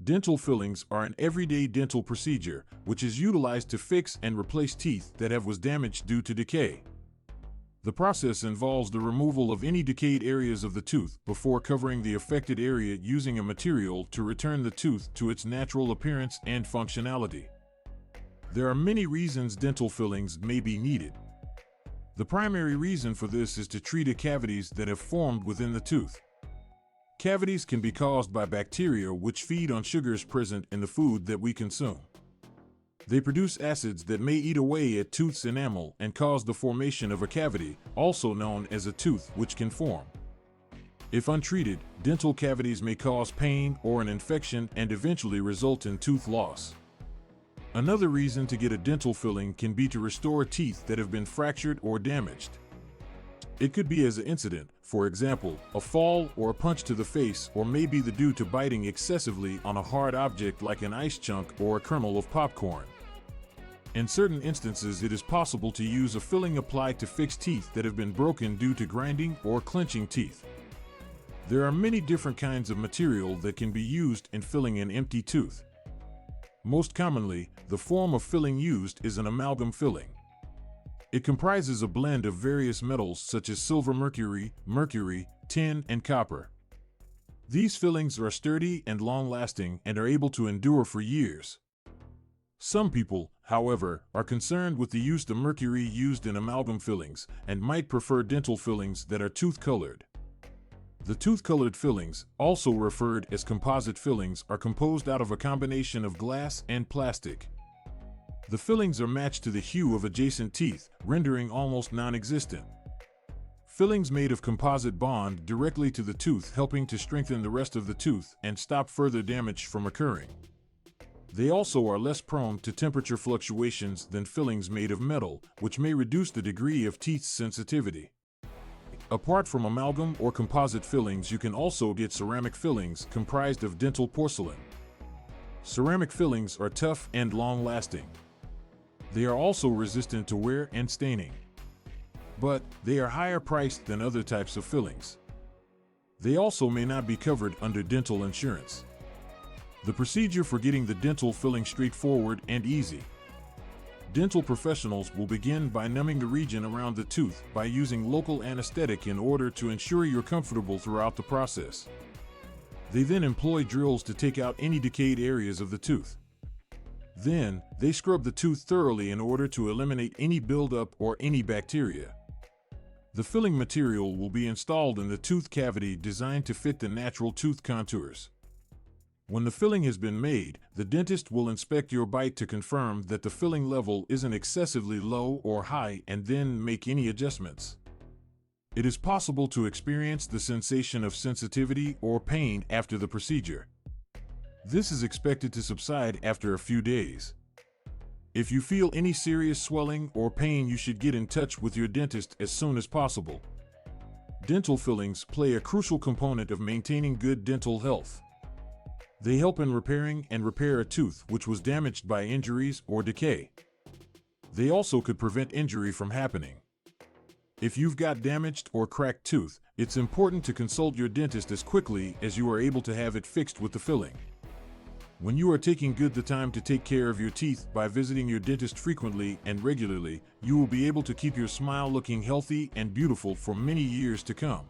Dental fillings are an everyday dental procedure which is utilized to fix and replace teeth that was damaged due to decay. The process involves the removal of any decayed areas of the tooth before covering the affected area using a material to return the tooth to its natural appearance and functionality. There are many reasons dental fillings may be needed. The primary reason for this is to treat cavities that have formed within the tooth. Cavities can be caused by bacteria which feed on sugars present in the food that we consume. They produce acids that may eat away at tooth's enamel and cause the formation of a cavity, also known as a tooth, which can form. If untreated, dental cavities may cause pain or an infection and eventually result in tooth loss. Another reason to get a dental filling can be to restore teeth that have been fractured or damaged. It could be as an incident, for example, a fall or a punch to the face, or may be due to biting excessively on a hard object like an ice chunk or a kernel of popcorn. In certain instances, it is possible to use a filling applied to fix teeth that have been broken due to grinding or clenching teeth. There are many different kinds of material that can be used in filling an empty tooth. Most commonly, the form of filling used is an amalgam filling. It comprises a blend of various metals such as silver mercury, tin, and copper. These fillings are sturdy and long-lasting and are able to endure for years. Some people, however, are concerned with the use of mercury used in amalgam fillings and might prefer dental fillings that are tooth-colored. The tooth-colored fillings, also referred as composite fillings, are composed out of a combination of glass and plastic. The fillings are matched to the hue of adjacent teeth, rendering almost non-existent. Fillings made of composite bond directly to the tooth, helping to strengthen the rest of the tooth and stop further damage from occurring. They also are less prone to temperature fluctuations than fillings made of metal, which may reduce the degree of teeth's sensitivity. Apart from amalgam or composite fillings, you can also get ceramic fillings comprised of dental porcelain. Ceramic fillings are tough and long-lasting. They are also resistant to wear and staining. But they are higher priced than other types of fillings. They also may not be covered under dental insurance. The procedure for getting the dental filling straightforward and easy. Dental professionals will begin by numbing the region around the tooth by using local anesthetic in order to ensure you're comfortable throughout the process. They then employ drills to take out any decayed areas of the tooth. Then, they scrub the tooth thoroughly in order to eliminate any buildup or any bacteria. The filling material will be installed in the tooth cavity designed to fit the natural tooth contours. When the filling has been made, the dentist will inspect your bite to confirm that the filling level isn't excessively low or high and then make any adjustments. It is possible to experience the sensation of sensitivity or pain after the procedure. This is expected to subside after a few days. If you feel any serious swelling or pain, you should get in touch with your dentist as soon as possible. Dental fillings play a crucial component of maintaining good dental health. They help in repairing and repair a tooth which was damaged by injuries or decay. They also could prevent injury from happening. If you've got damaged or cracked tooth, it's important to consult your dentist as quickly as you are able to have it fixed with the filling. When you are taking the time to take care of your teeth by visiting your dentist frequently and regularly, you will be able to keep your smile looking healthy and beautiful for many years to come.